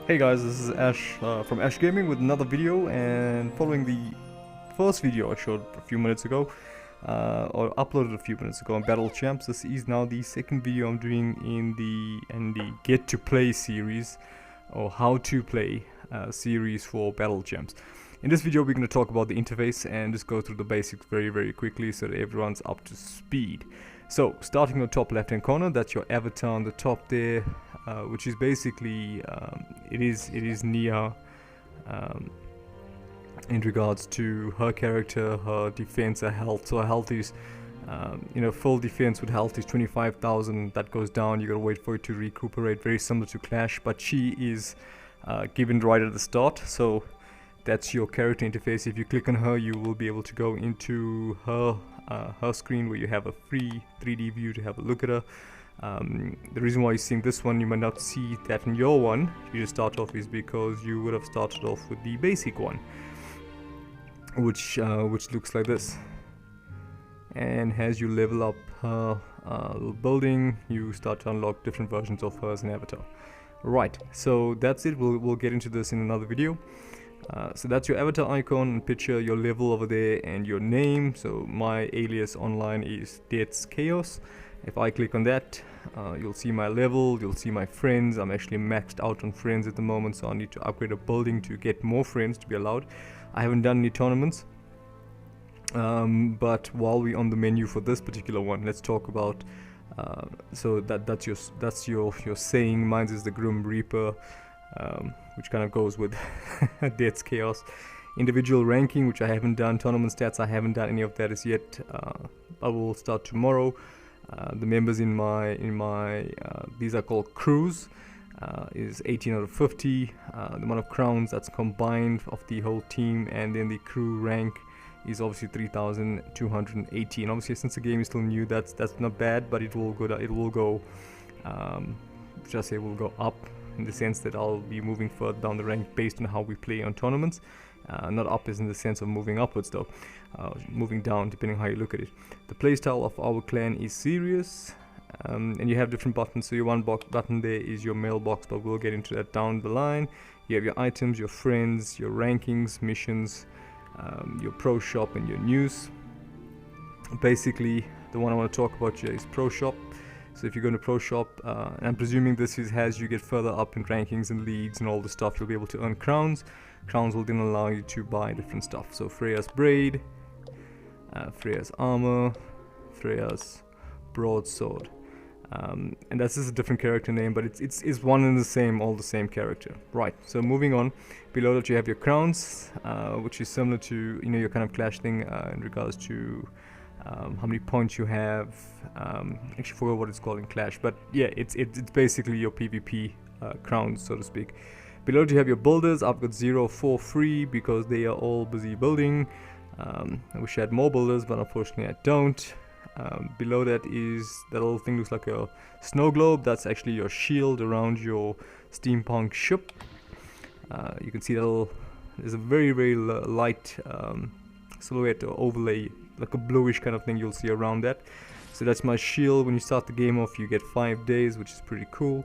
Hey guys, this is Ash from Ash Gaming with another video, and following the first video I showed a few minutes ago, or uploaded a few minutes ago on Battle Champs, this is now the second video I'm doing in the Get to Play series, or How to Play series for Battle Champs. In this video we're going to talk about the interface and just go through the basics very quickly so that everyone's up to speed. So, starting on the top left hand corner, that's your avatar on the top there, which is basically, it is Nia in regards to her character, her defense, her health. So her health is, full defense with health is 25,000, that goes down, you gotta wait for it to recuperate, very similar to Clash, but she is given right at the start, so that's your character interface. If you click on her, you will be able to go into her screen where you have a free 3D view to have a look at her. The reason why you're seeing this one, you might not see that in your one, you just start off, is because you would have started off with the basic one, which looks like this. And as you level up her little building, you start to unlock different versions of her as an avatar. Right, so that's it. We'll get into this in another video. So that's your avatar icon and picture, your level over there, and your name. So my alias online is Death's Chaos. If I click on that, you'll see my level, you'll see my friends. I'm actually maxed out on friends at the moment, so I need to upgrade a building to get more friends to be allowed. I haven't done any tournaments, but while we're on the menu for this particular one, let's talk about so that's your saying. Mine is the Grim Reaper, which kind of goes with Death's Chaos. Individual ranking, which I haven't done. Tournament stats, I haven't done any of that as yet. I will start tomorrow. The members in my these are called crews, is 18 out of 50. The amount of crowns that's combined of the whole team, and then the crew rank is obviously 3,280. And obviously, since the game is still new, that's not bad, but it will go up, in the sense that I'll be moving further down the rank based on how we play on tournaments. Not up as in the sense of moving upwards though, moving down depending on how you look at it. The playstyle of our clan is serious, and you have different buttons. So your one button there is your mailbox, but we'll get into that down the line. You have your items, your friends, your rankings, missions, your pro shop, and your news. Basically, the one I want to talk about here is pro shop. So if you go to Pro Shop, and I'm presuming this is as you get further up in rankings and leagues and all the stuff, you'll be able to earn crowns. Crowns will then allow you to buy different stuff. So Freya's braid, Freya's armor, Freya's broadsword, and that's just a different character name, but it's one and the same, all the same character. Right. So moving on, below that you have your crowns, which is similar to your kind of Clash thing in regards to how many points you have. Actually forgot what it's called in Clash, but yeah, it's basically your PvP crowns, so to speak. Below you have your builders. I've got 0 for free because they are all busy building. I wish I had more builders, but unfortunately I don't. Below that is that little thing, looks like a snow globe. That's actually your shield around your steampunk ship. You can see that there's a very light silhouette or overlay, like a bluish kind of thing you'll see around that. So that's my shield. When you start the game off, you get 5 days, which is pretty cool.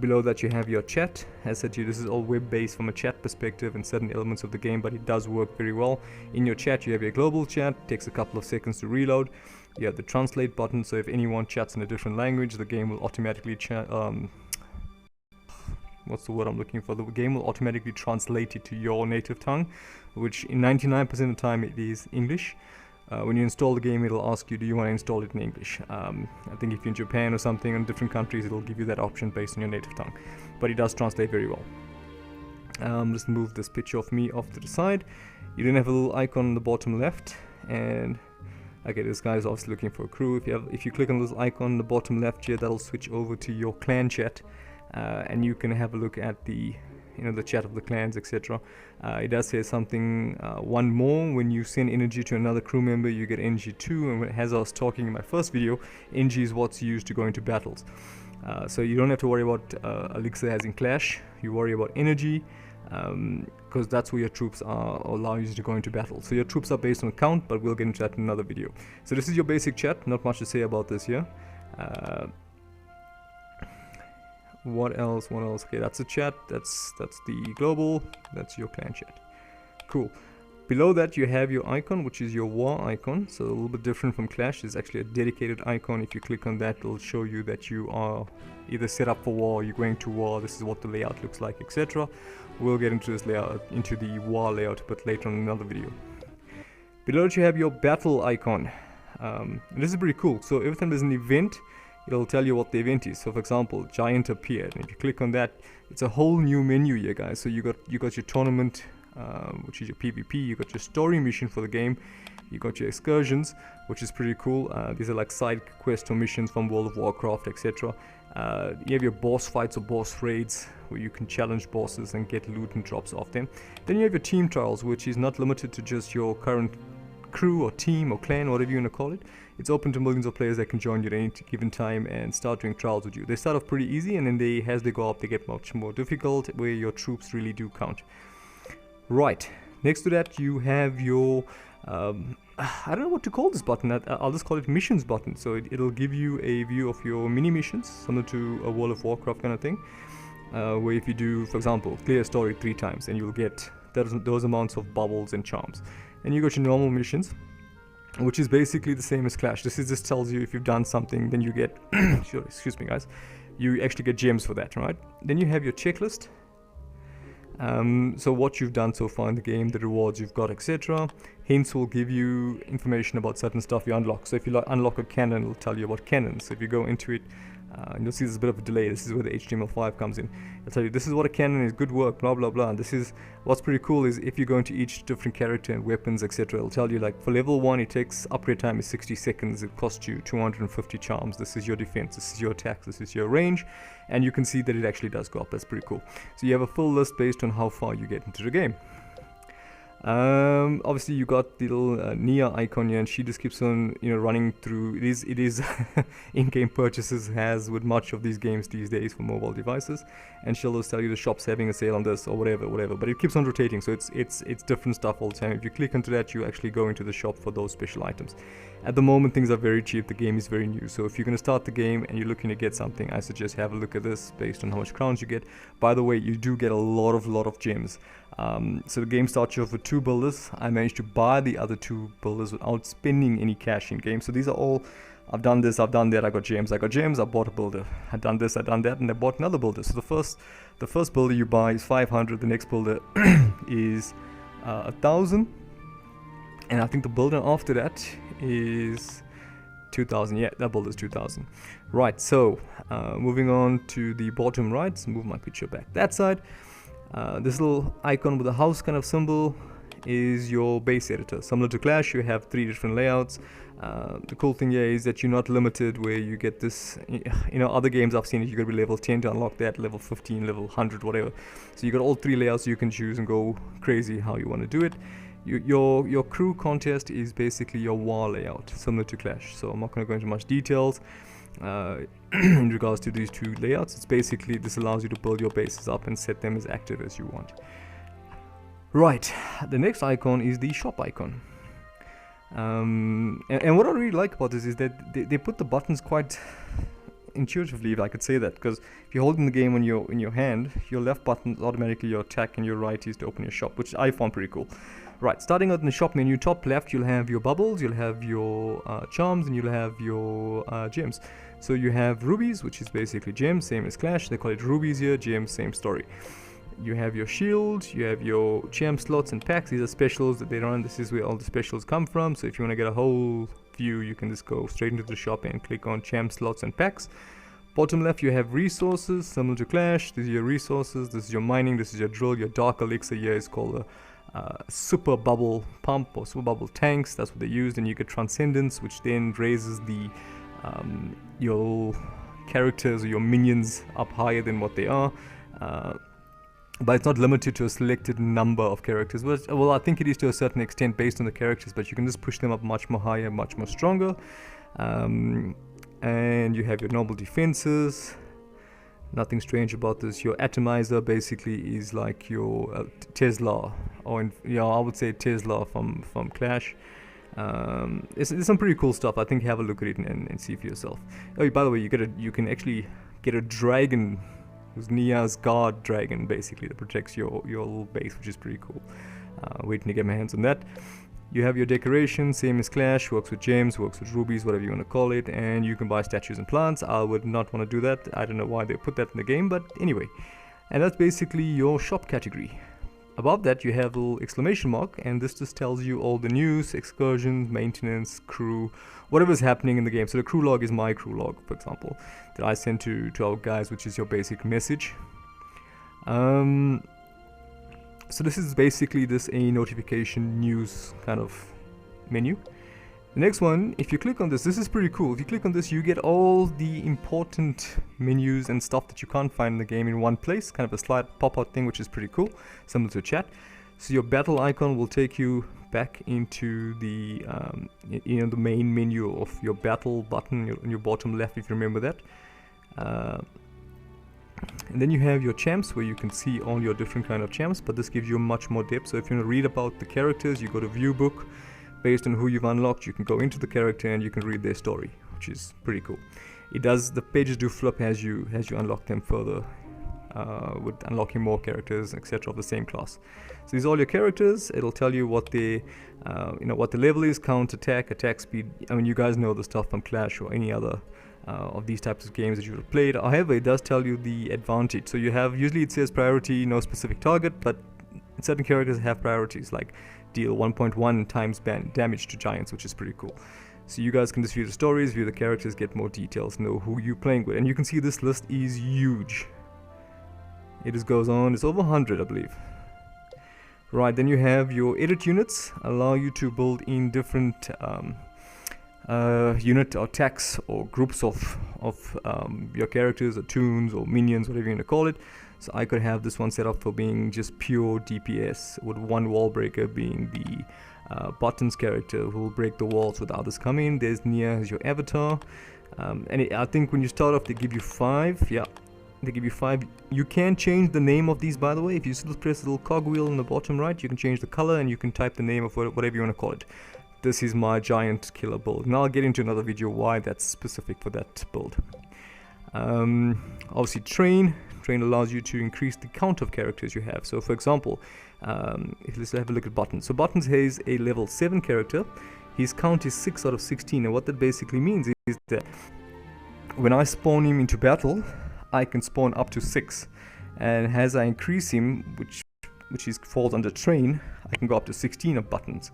Below that you have your chat. As I said to you, this is all web-based from a chat perspective and certain elements of the game, but it does work very well. In your chat you have your global chat, it takes a couple of seconds to reload. You have the translate button, so if anyone chats in a different language, the game will automatically what's the word I'm looking for? The game will automatically translate it to your native tongue, which in 99% of the time it is English. When you install the game, it'll ask you, do you want to install it in English? I think if you're in Japan or something, in different countries, it'll give you that option based on your native tongue. But it does translate very well. Let's move this picture of me off to the side. You then have a little icon on the bottom left, and okay, this guy is obviously looking for a crew. If you click on this icon on the bottom left here, that'll switch over to your clan chat, and you can have a look at the chat of the clans, etc. It does say something, one more, when you send energy to another crew member, you get energy too. And as I was talking in my first video, energy is what's used to go into battles. So you don't have to worry about elixir as in Clash. You worry about energy, because that's where your troops are, or allow you to go into battle. So your troops are based on count, but we'll get into that in another video. So this is your basic chat, not much to say about this here. What else? Okay, that's the chat. That's the global. That's your clan chat. Cool. Below that you have your icon, which is your war icon. So a little bit different from Clash. It's actually a dedicated icon. If you click on that, it'll show you that you are either set up for war, you're going to war, this is what the layout looks like, etc. We'll get into this layout, into the war layout a bit later on in another video. Below that you have your battle icon. This is pretty cool. So every time there's an event, it'll tell you what the event is. So for example, giant appeared, and if you click on that, it's a whole new menu here, guys. So you got your tournament, which is your PvP, you got your story mission for the game, you got your excursions, which is pretty cool. These are like side quests or missions from World of Warcraft, etc. You have your boss fights or boss raids, where you can challenge bosses and get loot and drops off them. Then you have your team trials, which is not limited to just your current crew or team or clan, whatever you want to call it. It's open to millions of players that can join you at any given time and start doing trials with you. They start off pretty easy, and then as they go up, they get much more difficult, where your troops really do count. Right, next to that you have your I don't know what to call this button. I'll just call it missions button. So it'll give you a view of your mini missions, similar to a World of Warcraft kind of thing, where if you do, for example, clear a story 3 times, and you'll get those amounts of bubbles and charms. And you got your normal missions, which is basically the same as Clash. This just tells you if you've done something, then you get sure, excuse me guys, you actually get gems for that, right? Then you have your checklist. So what you've done so far in the game, the rewards you've got, etc. Hints will give you information about certain stuff you unlock. So if you unlock a cannon, it'll tell you about cannons. So if you go into it, and you'll see there's a bit of a delay. This is where the HTML5 comes in. It'll tell you this is what a cannon is, good work, blah blah blah. And this is what's pretty cool is if you go into each different character and weapons, etc. It'll tell you like for level 1 it takes upgrade time is 60 seconds. It costs you 250 charms. This is your defense. This is your attack. This is your range. And you can see that it actually does go up. That's pretty cool. So you have a full list based on how far you get into the game. Obviously you got the little Nia icon here, and she just keeps on running through. It is in-game purchases, as with much of these games these days for mobile devices, and she'll just tell you the shop's having a sale on this or whatever, but it keeps on rotating, so it's different stuff all the time. If you click into that, you actually go into the shop for those special items. At the moment things are very cheap, the game is very new, so if you're going to start the game and you're looking to get something, I suggest have a look at this based on how much crowns you get. By the way, you do get a lot of gems. So the game starts you off with 2 builders. I managed to buy the other 2 builders without spending any cash in game. So these are all, I've done this, I've done that, I got gems, I bought a builder. I've done this, I've done that, and I bought another builder. So the first builder you buy is 500, the next builder is 1,000, and I think the builder after that is 2,000. Yeah, that builder is 2,000. Right, so moving on to the bottom right, let's move my picture back that side. This little icon with a house kind of symbol is your base editor. Similar to Clash, you have 3 different layouts. The cool thing here is that you're not limited where you get this, other games I've seen it, you gotta be level 10 to unlock that, level 15, level 100, whatever. So you got all 3 layouts you can choose and go crazy how you want to do it. Your crew contest is basically your war layout, similar to Clash. So I'm not going to go into much details in regards to these 2 layouts. It's basically, this allows you to build your bases up and set them as active as you want. Right, the next icon is the shop icon. And what I really like about this is that they put the buttons quite intuitively, if I could say that, because if you're holding the game in your hand, your left button is automatically your attack and your right is to open your shop, which I found pretty cool. Right, starting out in the shop menu, top left you'll have your bubbles, you'll have your charms, and you'll have your gems. So you have rubies, which is basically gems, same as Clash, they call it rubies here, gems, same story. You have your shield, you have your champ slots and packs. These are specials that they run. This is where all the specials come from. So if you want to get a whole view, you can just go straight into the shop and click on champ slots and packs. Bottom left you have resources, similar to Clash. These are your resources, this is your mining, this is your drill. Your dark elixir here is called a super bubble pump or super bubble tanks. That's what they used. And you get transcendence, which then raises the your characters or your minions up higher than what they are. But it's not limited to a selected number of characters. Well, I think it is to a certain extent based on the characters, but you can just push them up much more higher, much more stronger. And you have your normal defenses. Nothing strange about this. Your atomizer basically is like your Tesla, or I would say Tesla from Clash. There's some pretty cool stuff. I think have a look at it and see for yourself. Oh, by the way, you can actually get a dragon who's Nia's guard dragon, basically, that protects your little base, which is pretty cool. Waiting to get my hands on that. You have your decoration, same as Clash, works with gems, works with rubies, whatever you want to call it, and you can buy statues and plants. I would not want to do that. I don't know why they put that in the game, but anyway. And that's basically your shop category. Above that you have a little exclamation mark, and this just tells you all the news, excursions, maintenance, crew, whatever's happening in the game. So the crew log is my crew log, for example, that I send to our guys, which is your basic message. So this is basically a notification news kind of menu. The next one, if you click on this is pretty cool. If you click on this, you get all the important menus and stuff that you can't find in the game in one place. Kind of a slide pop-out thing, which is pretty cool, similar to chat. So your battle icon will take you back into the the main menu of your battle button on your bottom left, if you remember that. And then you have your champs, where you can see all your different kind of champs, but this gives you much more depth. So if you want to read about the characters, you go to view book. Based on who you've unlocked, you can go into the character and you can read their story, which is pretty cool. The pages do flip as you unlock them further, with unlocking more characters, etc. of the same class. So these are all your characters. It'll tell you what the what the level is, count, attack speed. I mean, you guys know the stuff from Clash or any other of these types of games that you've played. However, it does tell you the advantage. So you have, usually it says priority, no specific target, but certain characters have priorities, like deal 1.1 times damage to giants, which is pretty cool. So you guys can just view the stories, view the characters, get more details, know who you're playing with. And you can see this list is huge. It just goes on. It's over 100, I believe. Right, then you have your edit units, allow you to build in different unit or attacks or groups of your characters or toons or minions, whatever you want to call it. So I could have this one set up for being just pure DPS, with one wall breaker being the Buttons character, who will break the walls with others coming in. There's Nia as your avatar, and I think when you start off they give you 5. Yeah, they give you 5. You can change the name of these, by the way. If you still press the little cogwheel in the bottom right, you can change the color and you can type the name of whatever you want to call it. This is my giant killer build, and I'll get into another video why that's specific for that build. Obviously train allows you to increase the count of characters you have. So for example, let's have a look at Buttons. So Buttons has a level 7 character. His count is 6 out of 16, and what that basically means is that when I spawn him into battle, I can spawn up to 6, and as I increase him, which falls under train, I can go up to 16 of Buttons.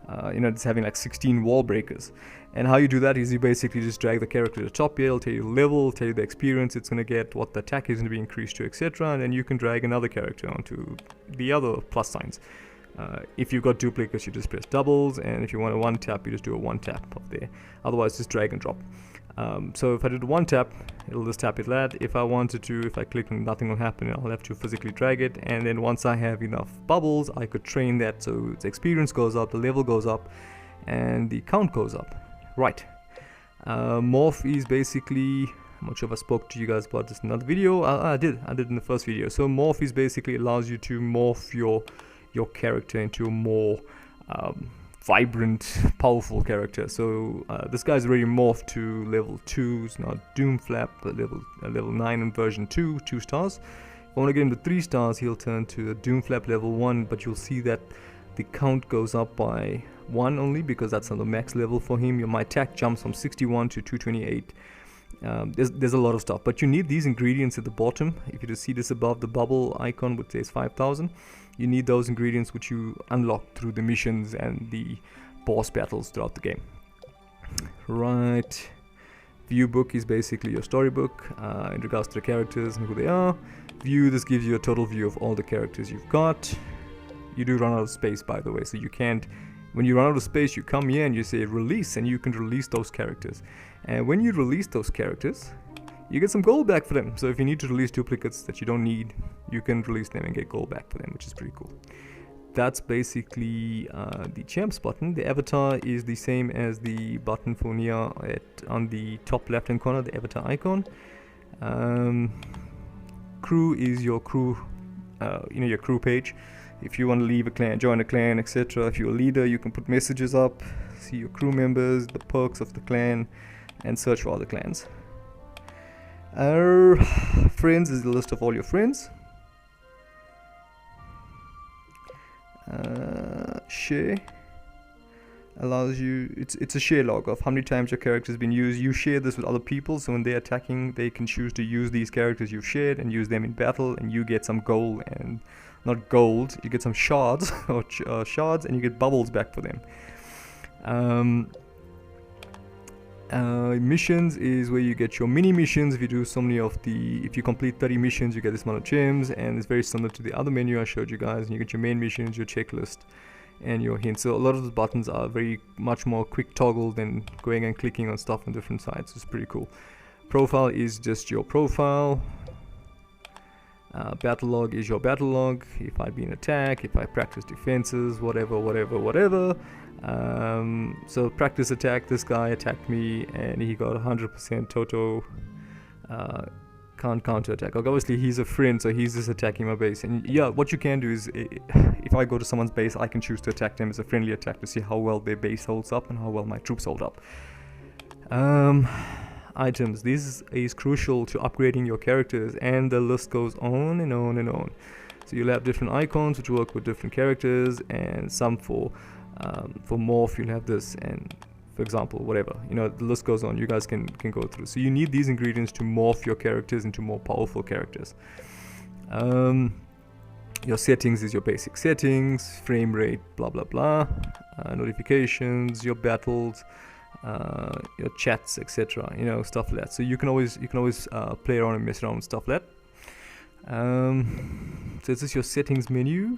It's having like 16 wall breakers. And how you do that is you basically just drag the character to the top here. It'll tell you the level, tell you the experience it's going to get, what the attack is going to be increased to, etc. And then you can drag another character onto the other plus signs. If you've got duplicates, you just press doubles, and if you want a one tap, you just do a one tap up there. Otherwise, just drag and drop. So if I did one tap, it'll just tap it flat. If I wanted to, if I click and nothing will happen, I'll have to physically drag it. And then once I have enough bubbles, I could train that so its experience goes up, the level goes up, and the count goes up. Right. Morph is basically, I'm not sure if I spoke to you guys about this in another video. I did in the first video. So morph is basically allows you to morph your character into a more vibrant, powerful character. So this guy's already morphed to level 2. It's now Doomflap, level 9 in version 2, 2 stars. If I want to get him to 3 stars, he'll turn to a Doomflap level 1, but you'll see that the count goes up by 1 only, because that's on the max level for him. My attack jumps from 61 to 228. There's a lot of stuff, but you need these ingredients at the bottom. If you just see this above the bubble icon which says 5000, you need those ingredients which you unlock through the missions and the boss battles throughout the game. Right, view book is basically your storybook in regards to the characters and who they are. View, this gives you a total view of all the characters you've got. You do run out of space, by the way, so you can't, when you run out of space, you come here and you say release, and you can release those characters. And when you release those characters, you get some gold back for them. So if you need to release duplicates that you don't need, you can release them and get gold back for them, which is pretty cool. That's basically the champs button. The avatar is the same as the button for Nia on the top left hand corner, the avatar icon. Crew is your crew, your crew page. If you want to leave a clan, join a clan, etc. If you're a leader, you can put messages up, see your crew members, the perks of the clan, and search for other clans. Friends is the list of all your friends. Share allows you, it's a share log of how many times your character has been used. You share this with other people, so when they're attacking they can choose to use these characters you've shared and use them in battle, and you get some gold, and not gold, you get some shards or shards, and you get bubbles back for them. Missions is where you get your mini missions. If you do so many of if you complete 30 missions, you get this amount of gems, and it's very similar to the other menu I showed you guys. And you get your main missions, your checklist, and your hints. So a lot of the buttons are very much more quick toggle than going and clicking on stuff on different sites. It's pretty cool. Profile is just your profile. Battle log is your battle log. If I've been attacked, if I practice defenses, whatever. So practice attack, this guy attacked me and he got 100% Toto, can't counter attack. Obviously he's a friend, so he's just attacking my base. And yeah, what you can do is, if I go to someone's base, I can choose to attack them as a friendly attack to see how well their base holds up and how well my troops hold up. Items, this is crucial to upgrading your characters, and the list goes on and on and on. So you'll have different icons which work with different characters, and some for morph you'll have this, and for example whatever, you know, the list goes on. You guys can go through. So you need these ingredients to morph your characters into more powerful characters. Your settings is your basic settings, frame rate, blah blah blah, notifications, your battles, your chats, etc. You know, stuff like that. So you can always play around and mess around with stuff like that. So this is your settings menu.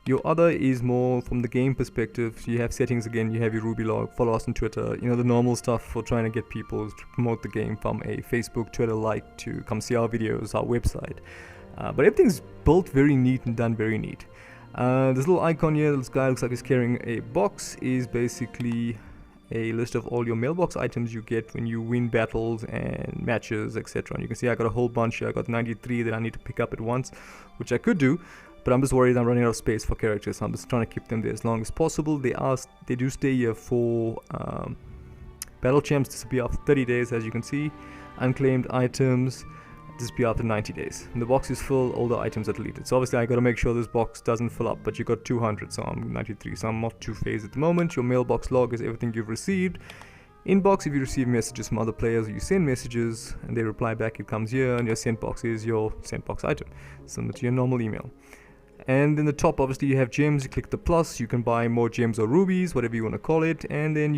Your other is more from the game perspective. You have settings again, you have your Ruby log, follow us on Twitter, you know, the normal stuff for trying to get people to promote the game from a Facebook, Twitter like to come see our videos, our website. But everything's built very neat and done very neat. This little icon here, this guy looks like he's carrying a box, is basically a list of all your mailbox items you get when you win battles and matches, etc. And you can see I got a whole bunch here. I got 93 that I need to pick up at once, which I could do, but I'm just worried I'm running out of space for characters, so I'm just trying to keep them there as long as possible. They do stay here for battle champs disappear after 30 days, as you can see. Unclaimed items disappear after 90 days. When the box is full, all the items are deleted. So obviously I got to make sure this box doesn't fill up, but you got 200, so I'm 93, so I'm not too phased at the moment. Your mailbox log is everything you've received. Inbox, if you receive messages from other players, or you send messages and they reply back, it comes here. And your sent box is your sent box item, similar to your normal email. And in the top, obviously you have gems. You click the plus, you can buy more gems or rubies, whatever you want to call it. And then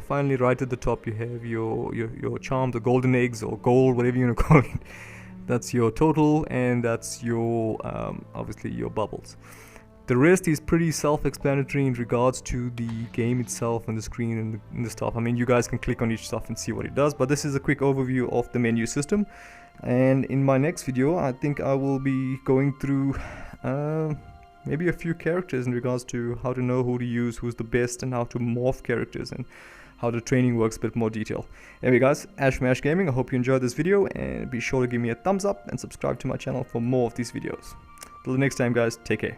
finally right at the top you have your charms, or golden eggs, or gold, whatever you want to call it. That's your total, and that's your obviously your bubbles. The rest is pretty self-explanatory in regards to the game itself and the screen and the stuff. I mean, you guys can click on each stuff and see what it does, but this is a quick overview of the menu system. And in my next video, I think I will be going through maybe a few characters in regards to how to know who to use, who's the best, and how to morph characters, and how the training works, a bit more detail. Anyway guys, Ash from Ash Gaming, I hope you enjoyed this video, and be sure to give me a thumbs up and subscribe to my channel for more of these videos. Till the next time guys, take care.